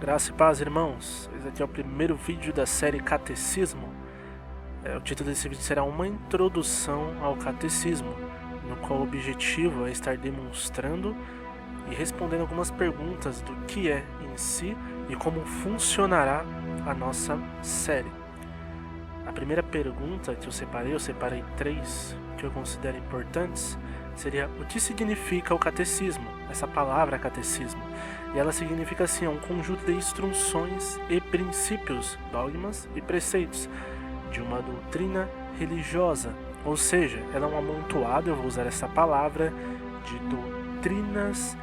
Graça e paz, irmãos. Esse aqui é o primeiro vídeo da série Catecismo. O título desse vídeo será uma introdução ao catecismo, no qual o objetivo é estar demonstrando e respondendo algumas perguntas do que é em si e como funcionará a nossa série. A primeira pergunta que eu separei 3 que eu considero importantes, seria o que significa o catecismo, essa palavra catecismo. E ela significa assim, um conjunto de instruções e princípios, dogmas e preceitos de uma doutrina religiosa, ou seja, ela é um amontoado, eu vou usar essa palavra, de doutrinas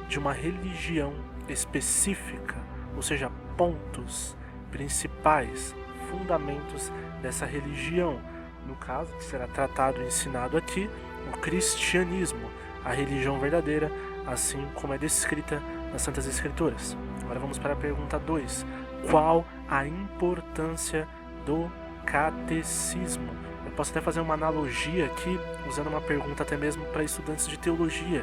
de uma religião específica, ou seja, pontos principais, fundamentos dessa religião. No caso, que será tratado e ensinado aqui, o cristianismo, a religião verdadeira, assim como é descrita nas Santas Escrituras. Agora vamos para a pergunta 2. Qual a importância do catecismo? Eu posso até fazer uma analogia aqui, usando uma pergunta até mesmo para estudantes de teologia.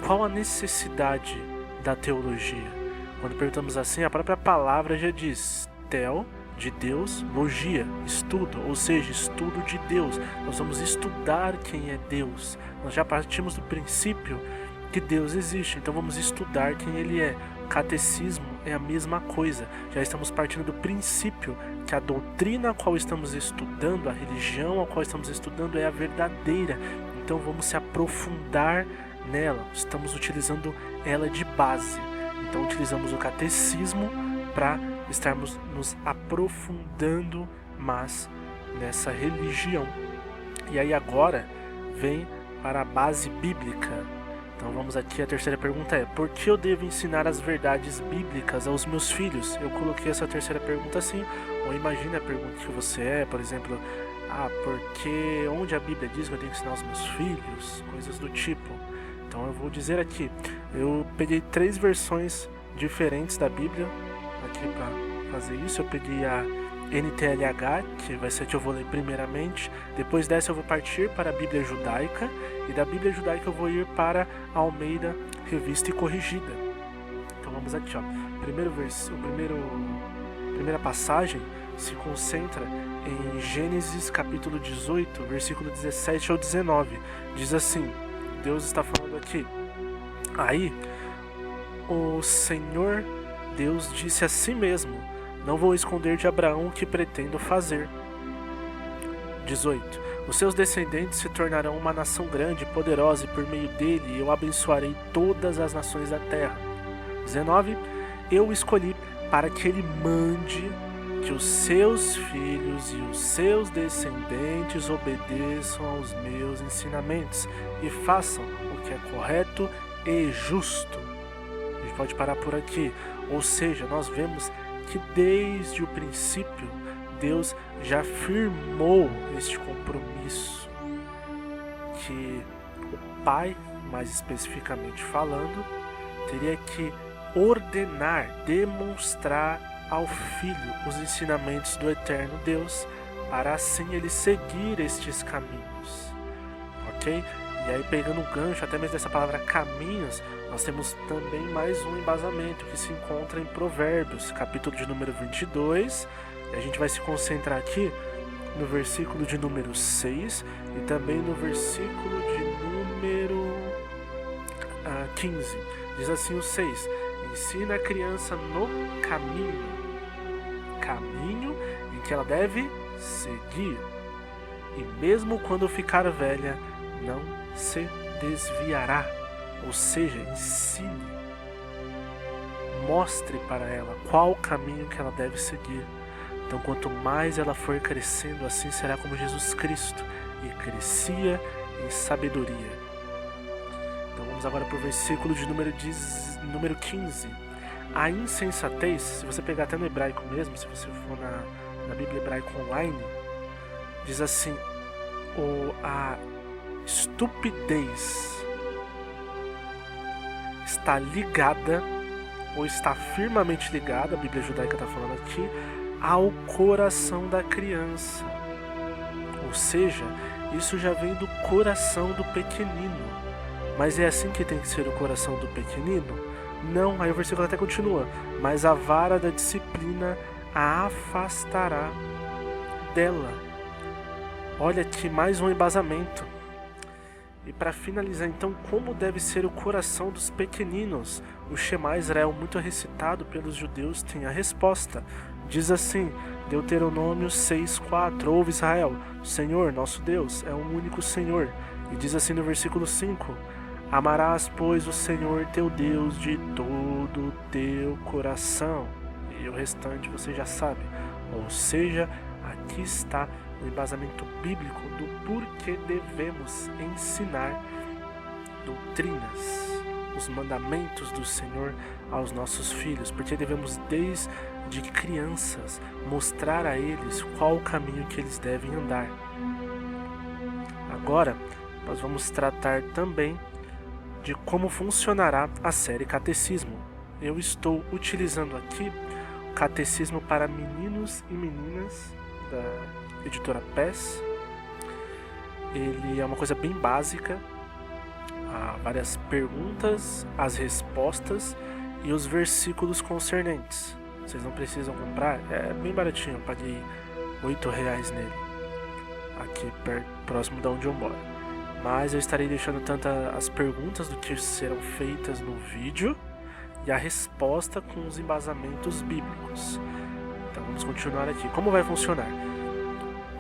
Qual a necessidade da teologia? Quando perguntamos assim, a própria palavra já diz, tel, de Deus, logia, estudo, ou seja, estudo de Deus. Nós vamos estudar quem é Deus. Nós já partimos do princípio que Deus existe, então vamos estudar quem Ele é. O catecismo é a mesma coisa. Já estamos partindo do princípio que a doutrina a qual estamos estudando, a religião a qual estamos estudando é a verdadeira. Então vamos se aprofundar nela. Estamos utilizando ela de base. Então utilizamos o catecismo para estarmos nos aprofundando mais nessa religião. E aí agora vem para a base bíblica. Então vamos aqui, a terceira pergunta é: por que eu devo ensinar as verdades bíblicas aos meus filhos? Eu coloquei essa terceira pergunta assim, ou imagine a pergunta que você é, por exemplo, porque onde a Bíblia diz que eu tenho que ensinar aos meus filhos? Coisas do tipo. Então eu vou dizer aqui, eu peguei 3 versões diferentes da Bíblia aqui para fazer isso. Eu peguei a NTLH, que vai ser a que eu vou ler primeiramente. Depois dessa eu vou partir para a Bíblia Judaica, e da Bíblia Judaica eu vou ir para a Almeida Revista e Corrigida. Então vamos aqui, ó. Primeira passagem se concentra em Gênesis capítulo 18, versículo 17 ao 19. Diz assim, Deus está falando aqui: aí o Senhor Deus disse a si mesmo: não vou esconder de Abraão o que pretendo fazer. 18. Os seus descendentes se tornarão uma nação grande e poderosa, e por meio dele eu abençoarei todas as nações da terra. 19. Eu o escolhi para que ele mande que os seus filhos e os seus descendentes obedeçam aos meus ensinamentos e façam o que é correto e justo. A gente pode parar por aqui. Ou seja, nós vemos que desde o princípio Deus já firmou este compromisso, que o Pai, mais especificamente falando, teria que ordenar, demonstrar ao Filho os ensinamentos do eterno Deus, para assim ele seguir estes caminhos, ok? E aí, pegando o gancho até mesmo dessa palavra caminhos, nós temos também mais um embasamento que se encontra em Provérbios, capítulo de número 22, e a gente vai se concentrar aqui no versículo de número 6 e também no versículo de número 15. Diz assim o 6: ensina a criança no caminho em que ela deve seguir, e mesmo quando ficar velha, não se desviará. Ou seja, ensine, mostre para ela qual o caminho que ela deve seguir. Então, quanto mais ela for crescendo, assim será como Jesus Cristo, e crescia em sabedoria. Então vamos agora para o versículo de número 15. A insensatez, se você pegar até no hebraico mesmo, se você for na Bíblia Hebraica Online, diz assim: a estupidez está ligada, ou está firmemente ligada, a Bíblia Judaica está falando aqui, ao coração da criança. Ou seja, isso já vem do coração do pequenino. Mas é assim que tem que ser o coração do pequenino? Não, aí o versículo até continua, mas a vara da disciplina a afastará dela. Olha aqui mais um embasamento. E para finalizar então, como deve ser o coração dos pequeninos? O Shema Israel, muito recitado pelos judeus, tem a resposta. Diz assim, Deuteronômio 6:4, ouve Israel, o Senhor, nosso Deus, é um único Senhor. E diz assim no versículo 5, amarás, pois, o Senhor teu Deus de todo o teu coração. E o restante você já sabe. Ou seja, aqui está o embasamento bíblico do porquê devemos ensinar doutrinas, os mandamentos do Senhor aos nossos filhos, porque devemos desde crianças mostrar a eles qual o caminho que eles devem andar. Agora, nós vamos tratar também de como funcionará a série Catecismo. Eu estou utilizando aqui o Catecismo para Meninos e Meninas, da editora PES. Ele é uma coisa bem básica, há várias perguntas, as respostas e os versículos concernentes. Vocês não precisam comprar, é bem baratinho, eu paguei R$8 nele, aqui próximo de onde eu moro. Mas eu estarei deixando tanto as perguntas do que serão feitas no vídeo e a resposta com os embasamentos bíblicos. Então vamos continuar aqui. Como vai funcionar?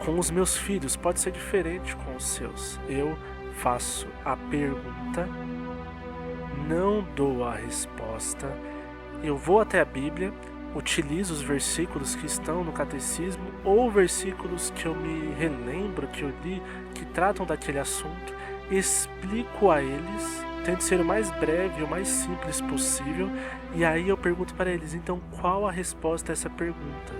Com os meus filhos pode ser diferente com os seus. Eu faço a pergunta, não dou a resposta, eu vou até a Bíblia, utilizo os versículos que estão no catecismo ou versículos que eu me relembro, que eu li, que tratam daquele assunto, explico a eles, tento ser o mais breve, o mais simples possível, e aí eu pergunto para eles, então qual a resposta a essa pergunta?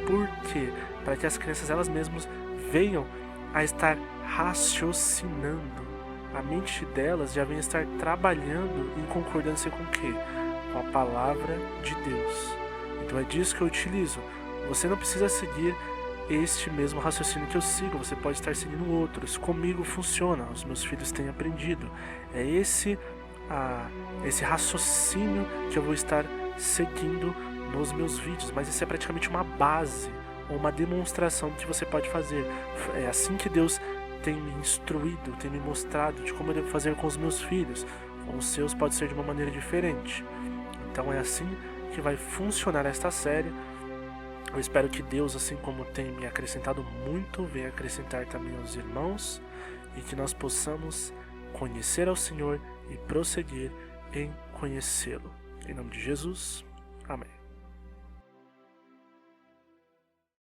Por quê? Para que as crianças elas mesmas venham a estar raciocinando. A mente delas já vem a estar trabalhando em concordância com o quê? Com a palavra de Deus. Então é disso que eu utilizo. Você não precisa seguir este mesmo raciocínio que eu sigo, você pode estar seguindo outros. Comigo funciona, os meus filhos têm aprendido. É esse raciocínio que eu vou estar seguindo nos meus vídeos, mas isso é praticamente uma base, ou uma demonstração do que você pode fazer. É assim que Deus tem me instruído, tem me mostrado de como eu devo fazer com os meus filhos. Com os seus pode ser de uma maneira diferente. Então é assim que vai funcionar esta série. Eu espero que Deus, assim como tem me acrescentado muito, venha acrescentar também aos irmãos, e que nós possamos conhecer ao Senhor e prosseguir em conhecê-lo. Em nome de Jesus, amém.